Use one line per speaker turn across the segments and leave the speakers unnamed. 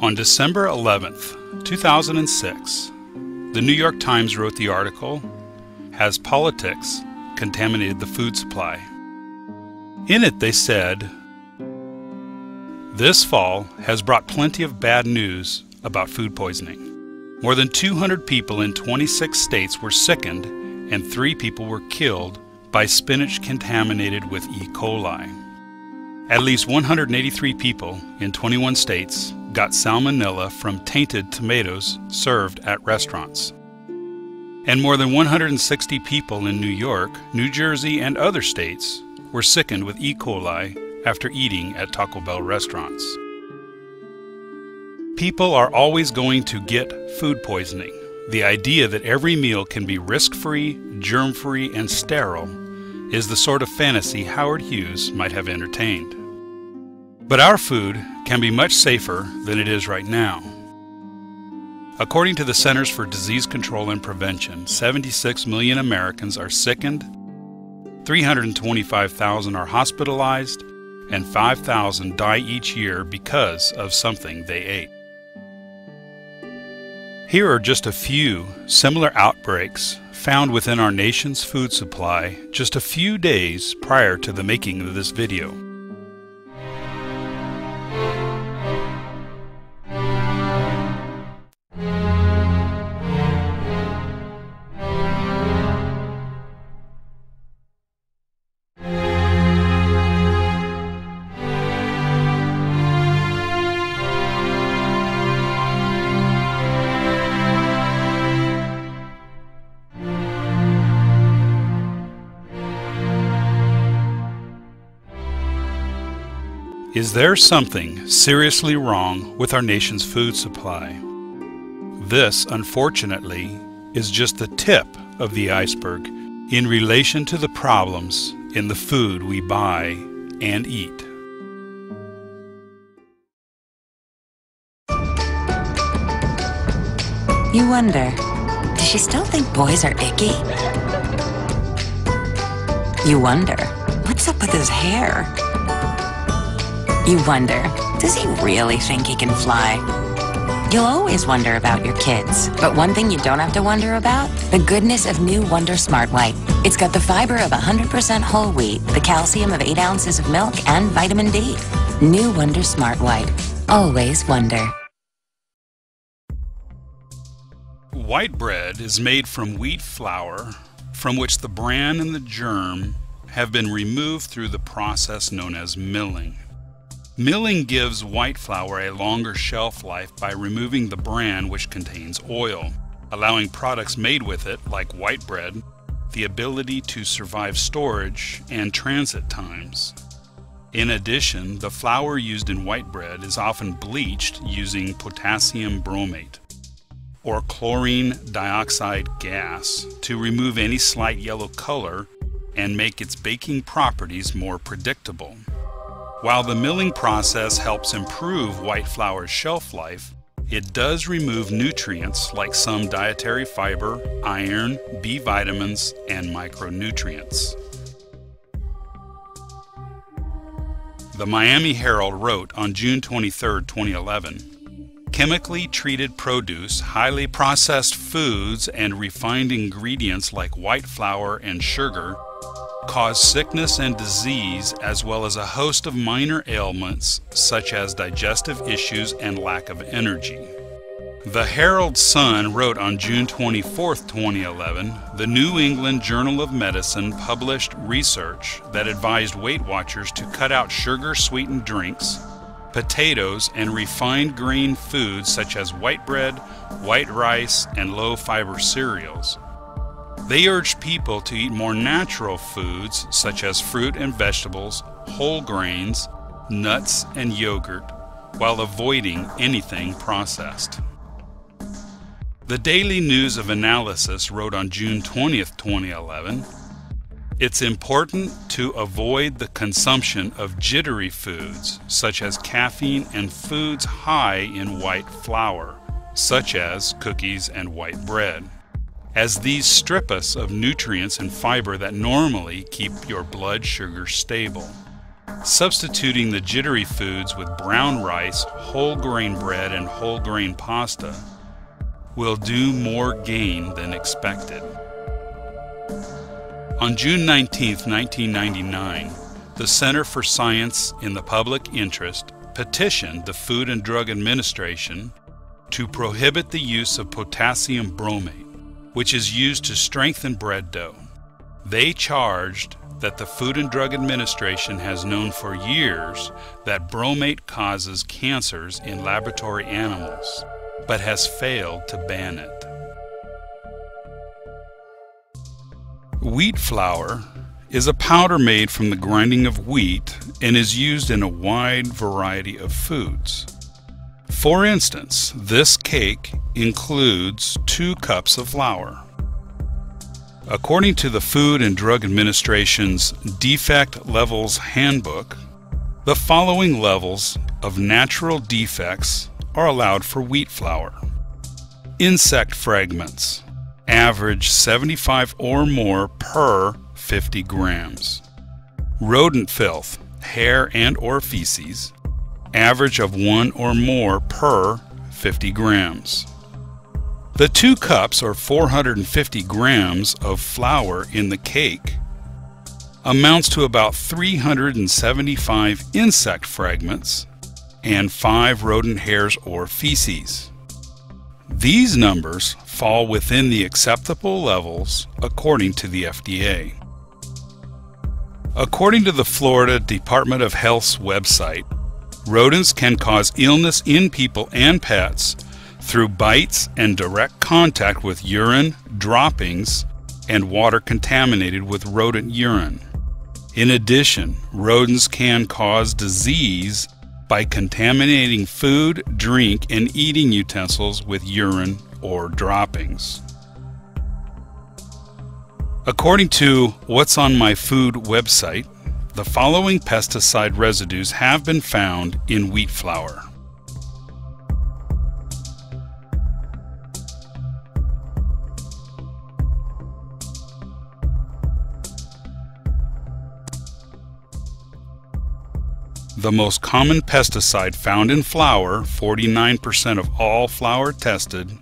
On December 11th, 2006, the New York Times wrote the article, "Has Politics Contaminated the Food Supply?" In it they said, "This fall has brought plenty of bad news about food poisoning. More than 200 people in 26 states were sickened and 3 people were killed by spinach contaminated with E. coli. At least 183 people in 21 states got salmonella from tainted tomatoes served at restaurants. And more than 160 people in New York, New Jersey, and other states were sickened with E. coli after eating at Taco Bell restaurants." People are always going to get food poisoning. The idea that every meal can be risk-free, germ-free, and sterile is the sort of fantasy Howard Hughes might have entertained. But our food can be much safer than it is right now. According to the Centers for Disease Control and Prevention, 76 million Americans are sickened, 325,000 are hospitalized, and 5,000 die each year because of something they ate. Here are just a few similar outbreaks found within our nation's food supply just a few days prior to the making of this video. Is there something seriously wrong with our nation's food supply? This, unfortunately, is just the tip of the iceberg in relation to the problems in the food we buy and eat.
You wonder, does she still think boys are icky? You wonder, what's up with his hair? You wonder, does he really think he can fly? You'll always wonder about your kids, but one thing you don't have to wonder about? The goodness of new Wonder Smart White. It's got the fiber of 100% whole wheat, the calcium of 8 ounces of milk, and vitamin D. New Wonder Smart White. Always wonder.
White bread is made from wheat flour, from which the bran and the germ have been removed through the process known as milling. Milling gives white flour a longer shelf life by removing the bran, which contains oil, allowing products made with it, like white bread, the ability to survive storage and transit times. In addition, the flour used in white bread is often bleached using potassium bromate or chlorine dioxide gas to remove any slight yellow color and make its baking properties more predictable. While the milling process helps improve white flour's shelf life, it does remove nutrients like some dietary fiber, iron, B vitamins, and micronutrients. The Miami Herald wrote on June 23, 2011, "Chemically treated produce, highly processed foods, and refined ingredients like white flour and sugar cause sickness and disease, as well as a host of minor ailments such as digestive issues and lack of energy." The Herald Sun wrote on June 24, 2011, the New England Journal of Medicine published research that advised Weight Watchers to cut out sugar-sweetened drinks, potatoes, and refined grain foods such as white bread, white rice, and low-fiber cereals. They urged people to eat more natural foods such as fruit and vegetables, whole grains, nuts, and yogurt, while avoiding anything processed. The Daily News of Analysis wrote on June 20, 2011, "It's important to avoid the consumption of jittery foods such as caffeine and foods high in white flour, such as cookies and white bread, as these strip us of nutrients and fiber that normally keep your blood sugar stable. Substituting the jittery foods with brown rice, whole grain bread, and whole grain pasta will do more gain than expected. On June 19, 1999, the Center for Science in the Public Interest petitioned the Food and Drug Administration to prohibit the use of potassium bromate, which is used to strengthen bread dough. They charged that the Food and Drug Administration has known for years that bromate causes cancers in laboratory animals, but has failed to ban it. Wheat flour is a powder made from the grinding of wheat and is used in a wide variety of foods. For instance, this cake includes 2 cups of flour. According to the Food and Drug Administration's Defect Levels Handbook, the following levels of natural defects are allowed for wheat flour. Insect fragments, average 75 or more per 50 grams. Rodent filth, hair and or feces, average of 1 or more per 50 grams. The 2 cups or 450 grams of flour in the cake amounts to about 375 insect fragments and 5 rodent hairs or feces. These numbers fall within the acceptable levels according to the FDA. According to the Florida Department of Health's website, rodents can cause illness in people and pets through bites and direct contact with urine, droppings, and water contaminated with rodent urine. In addition, rodents can cause disease by contaminating food, drink, and eating utensils with urine or droppings. According to What's on My Food website, the following pesticide residues have been found in wheat flour. The most common pesticide found in flour, 49% of all flour tested,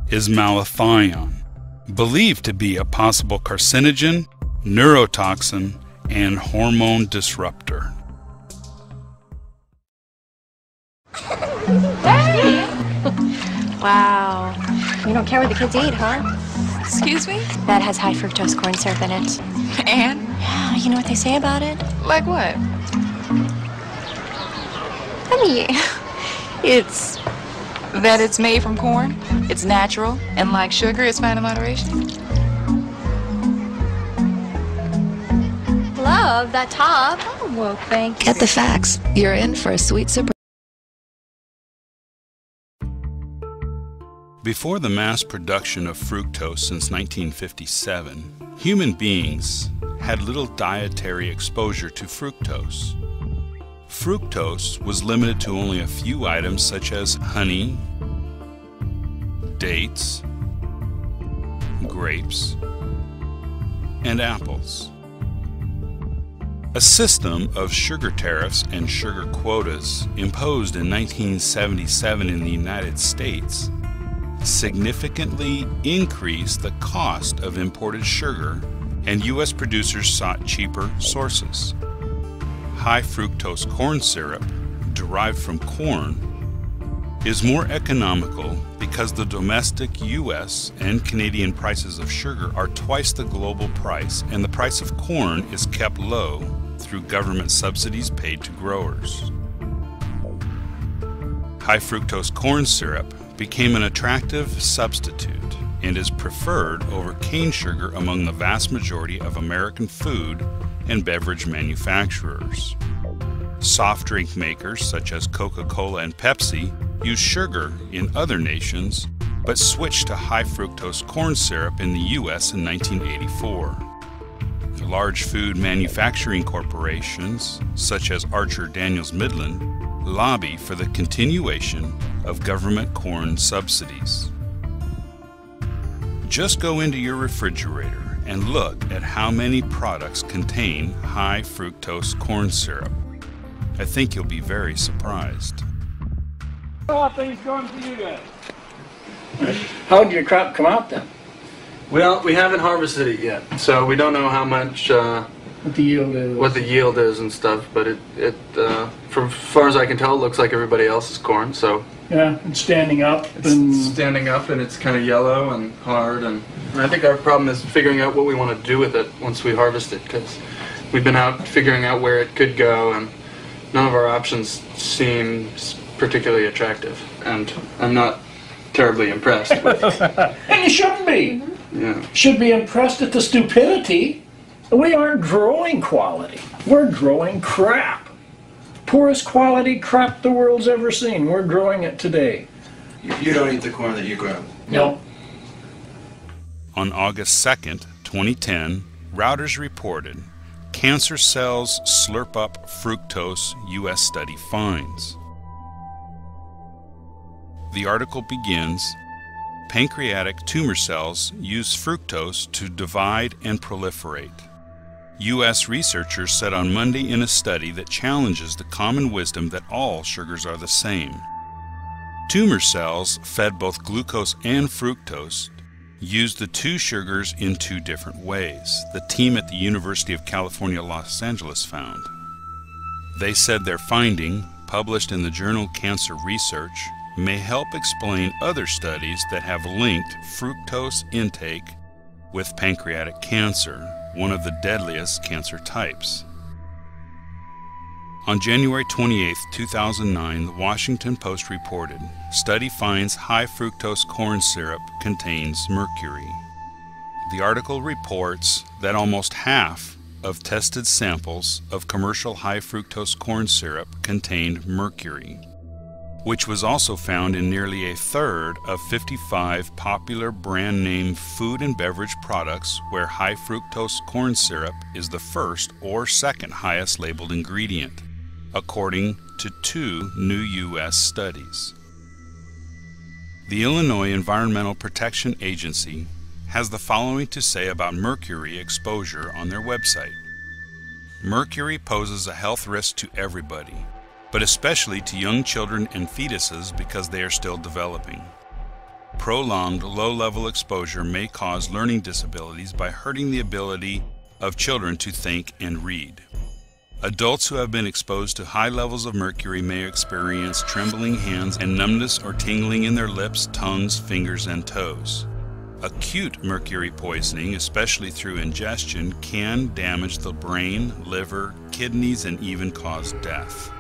is malathion, believed to be a possible carcinogen, neurotoxin, and hormone disruptor.
Hey! Wow. You don't care what the kids eat, huh?
Excuse me?
That has high fructose corn syrup in it.
And?
Yeah, you know what they say about it?
Like what?
I mean, it's...
That it's made from corn, it's natural, and like sugar, it's fine in moderation?
Love that top. Oh, well, thank you.
Get the facts. You're in for a sweet surprise.
Before the mass production of fructose since 1957, human beings had little dietary exposure to fructose. Fructose was limited to only a few items such as honey, dates, grapes, and apples. A system of sugar tariffs and sugar quotas imposed in 1977 in the United States significantly increased the cost of imported sugar, and U.S. producers sought cheaper sources. High fructose corn syrup, derived from corn, is more economical because the domestic U.S. and Canadian prices of sugar are twice the global price, and the price of corn is kept low through government subsidies paid to growers. High fructose corn syrup became an attractive substitute and is preferred over cane sugar among the vast majority of American food and beverage manufacturers. Soft drink makers such as Coca-Cola and Pepsi use sugar in other nations, but switched to high fructose corn syrup in the U.S. in 1984. Large food manufacturing corporations such as Archer Daniels Midland lobby for the continuation of government corn subsidies. Just go into your refrigerator and look at how many products contain high fructose corn syrup. I think you'll be very surprised.
How are things going for you guys?
How did your crop come out then?
Well, we haven't harvested it yet, so we don't know how much
What the yield is.
And stuff. But it from as far as I can tell, it looks like everybody else's corn. So
Yeah, it's standing up.
it's standing up, and it's kind of yellow and hard. And I think our problem is figuring out what we want to do with it once we harvest it, because we've been out figuring out where it could go, and none of our options seem particularly attractive. And I'm not terribly impressed with
And you shouldn't be.
yeah.
Should be impressed at the stupidity. We aren't growing quality. We're growing crap. Poorest quality crap the world's ever seen. We're growing it today.
You don't eat the corn that you grow.
No.
On August 2nd, 2010, Reuters reported, "Cancer cells slurp up fructose, U.S. study finds." The article begins, "Pancreatic tumor cells use fructose to divide and proliferate." U.S. researchers said on Monday in a study that challenges the common wisdom that all sugars are the same. Tumor cells, fed both glucose and fructose, use the two sugars in two different ways, the team at the University of California, Los Angeles found. They said their finding, published in the journal Cancer Research, may help explain other studies that have linked fructose intake with pancreatic cancer, one of the deadliest cancer types. On January 28, 2009, the Washington Post reported, "Study finds high fructose corn syrup contains mercury." The article reports that almost half of tested samples of commercial high fructose corn syrup contained mercury, which was also found in nearly a third of 55 popular brand name food and beverage products where high fructose corn syrup is the first or second highest labeled ingredient, according to 2 new U.S. studies. The Illinois Environmental Protection Agency has the following to say about mercury exposure on their website. "Mercury poses a health risk to everybody, but especially to young children and fetuses because they are still developing. Prolonged low-level exposure may cause learning disabilities by hurting the ability of children to think and read. Adults who have been exposed to high levels of mercury may experience trembling hands and numbness or tingling in their lips, tongues, fingers, and toes. Acute mercury poisoning, especially through ingestion, can damage the brain, liver, kidneys, and even cause death."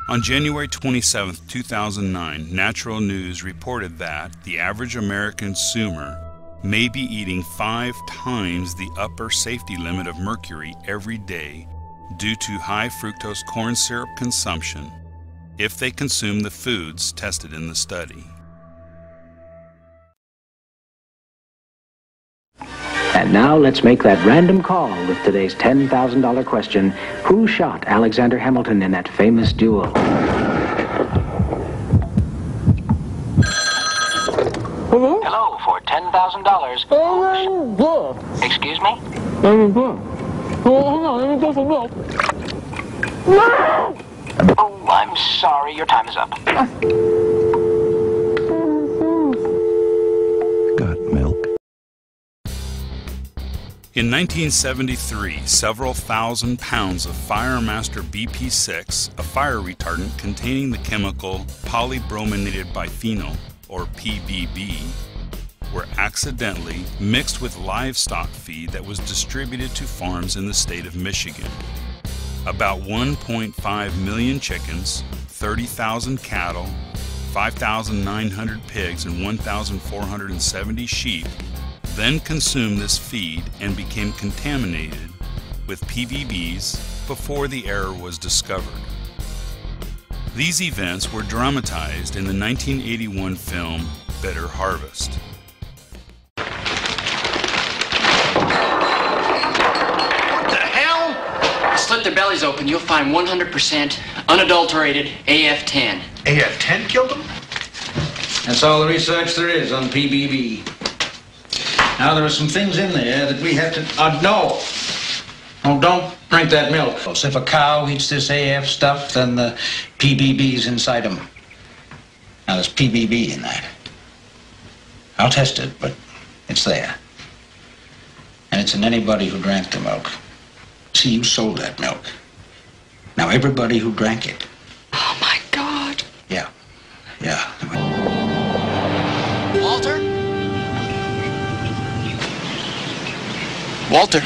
On January 27, 2009, Natural News reported that the average American consumer may be eating 5 times the upper safety limit of mercury every day due to high fructose corn syrup consumption if they consume the foods tested in the study.
And now let's make that random call with today's $10,000 question. Who shot Alexander Hamilton in that famous duel?
Hello, for $10,000. Excuse me? Oh, I'm sorry, your time is up.
Got milk?
In 1973, several thousand pounds of Firemaster BP6, a fire retardant containing the chemical polybrominated biphenyl, or PBB, were accidentally mixed with livestock feed that was distributed to farms in the state of Michigan. About 1.5 million chickens, 30,000 cattle, 5,900 pigs, and 1,470 sheep then consumed this feed and became contaminated with PBBs before the error was discovered. These events were dramatized in the 1981 film Bitter Harvest.
What the hell? Slit their bellies open, you'll find 100% unadulterated AF10.
AF10 killed him?
That's all the research there is on PBB. Now, there are some things in there that we have to... no! Oh, don't drink that milk. If a cow eats this AF stuff, then the PBB's inside them. Now, there's PBB in that. I'll test it, but it's there. And it's in anybody who drank the milk. See, you sold that milk. Now, everybody who drank it.
Oh, my God.
Yeah.
Walter? Walter?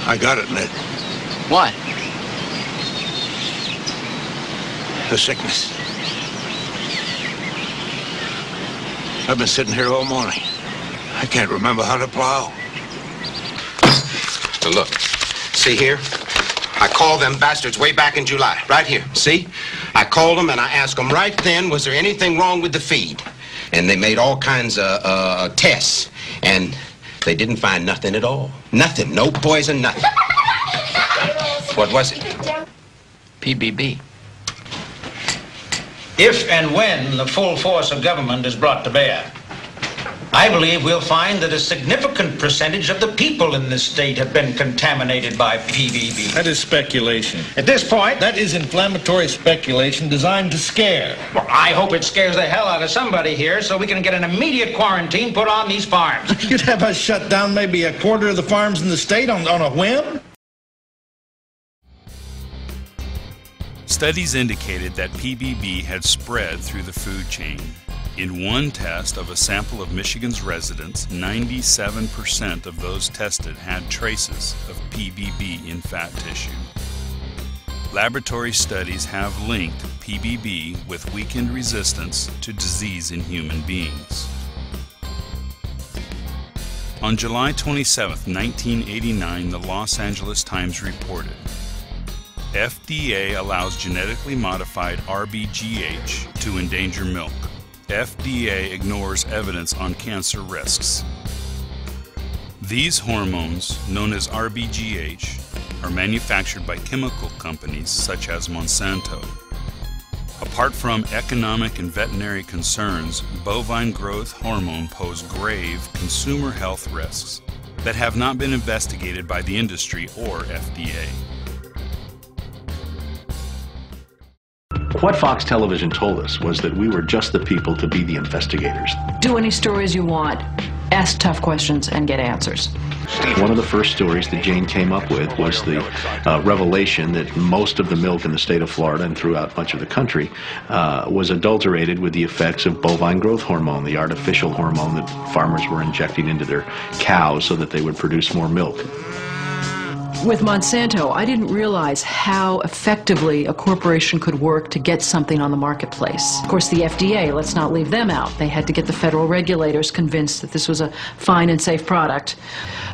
I got it, Ned.
What?
The sickness. I've been sitting here all morning. I can't remember how to plow.
Now look, see here? I called them bastards way back in July, right here, see? I called them and I asked them right then, was there anything wrong with the feed? And they made all kinds of tests, and they didn't find nothing at all. Nothing, no poison, nothing. What was it?
PBB.
If and when the full force of government is brought to bear, I believe we'll find that a significant percentage of the people in this state have been contaminated by PBB.
That is speculation.
At this point,
That is inflammatory speculation designed to scare.
well, I hope it scares the hell out of somebody here so we can get an immediate quarantine put on these farms.
You'd have us shut down maybe a quarter of the farms in the state on a whim?
Studies indicated that PBB had spread through the food chain. In one test of a sample of Michigan's residents, 97% of those tested had traces of PBB in fat tissue. Laboratory studies have linked PBB with weakened resistance to disease in human beings. On July 27, 1989, the Los Angeles Times reported, FDA allows genetically modified RBGH to endanger milk. FDA ignores evidence on cancer risks. These hormones, known as RBGH, are manufactured by chemical companies such as Monsanto. Apart from economic and veterinary concerns, bovine growth hormone pose grave consumer health risks that have not been investigated by the industry or FDA.
What Fox Television told us was that we were just the people to be the investigators.
Do any stories you want, ask tough questions, and get answers.
One of the first stories that Jane came up with was the revelation that most of the milk in the state of Florida and throughout much of the country was adulterated with the effects of bovine growth hormone, the artificial hormone that farmers were injecting into their cows so that they would produce more milk.
With Monsanto, I didn't realize how effectively a corporation could work to get something on the marketplace. Of course, the FDA, let's not leave them out. They had to get the federal regulators convinced that this was a fine and safe product.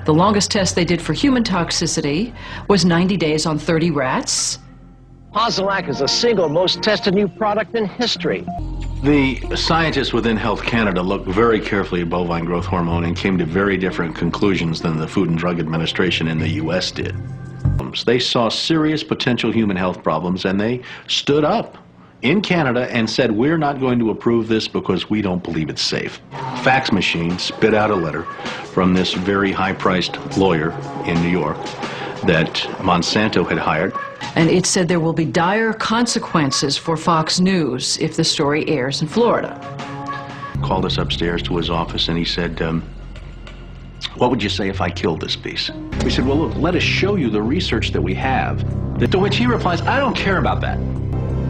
The longest test they did for human toxicity was 90 days on 30 rats.
Posilac is the single most tested new product in history.
The scientists within Health Canada looked very carefully at bovine growth hormone and came to very different conclusions than the Food and Drug Administration in the U.S. did. They saw serious potential human health problems, and they stood up in Canada and said, we're not going to approve this because we don't believe it's safe. Fax machine spit out a letter from this very high-priced lawyer in New York that Monsanto had hired.
And it said there will be dire consequences for Fox News if the story airs in Florida.
Called us upstairs to his office and he said, what would you say if I killed this piece? We said, well, look, let us show you the research that we have. To which he replies, I don't care about that.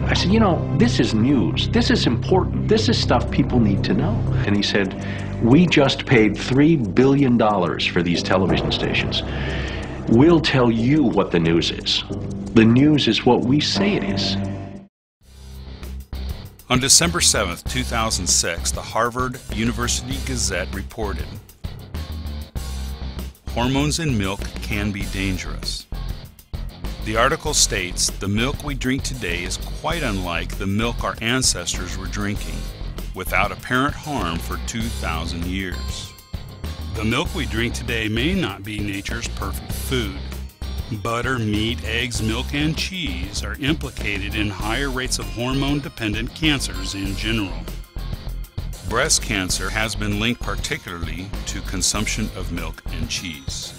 I said, you know, this is news. This is important. This is stuff people need to know. And he said, we just paid $3 billion for these television stations. We'll tell you what the news is. The news is what we say it is.
On December 7, 2006, the Harvard University Gazette reported, hormones in milk can be dangerous. The article states, the milk we drink today is quite unlike the milk our ancestors were drinking, without apparent harm for 2,000 years. The milk we drink today may not be nature's perfect food. Butter, meat, eggs, milk, and cheese are implicated in higher rates of hormone-dependent cancers in general. breast cancer has been linked particularly to consumption of milk and cheese.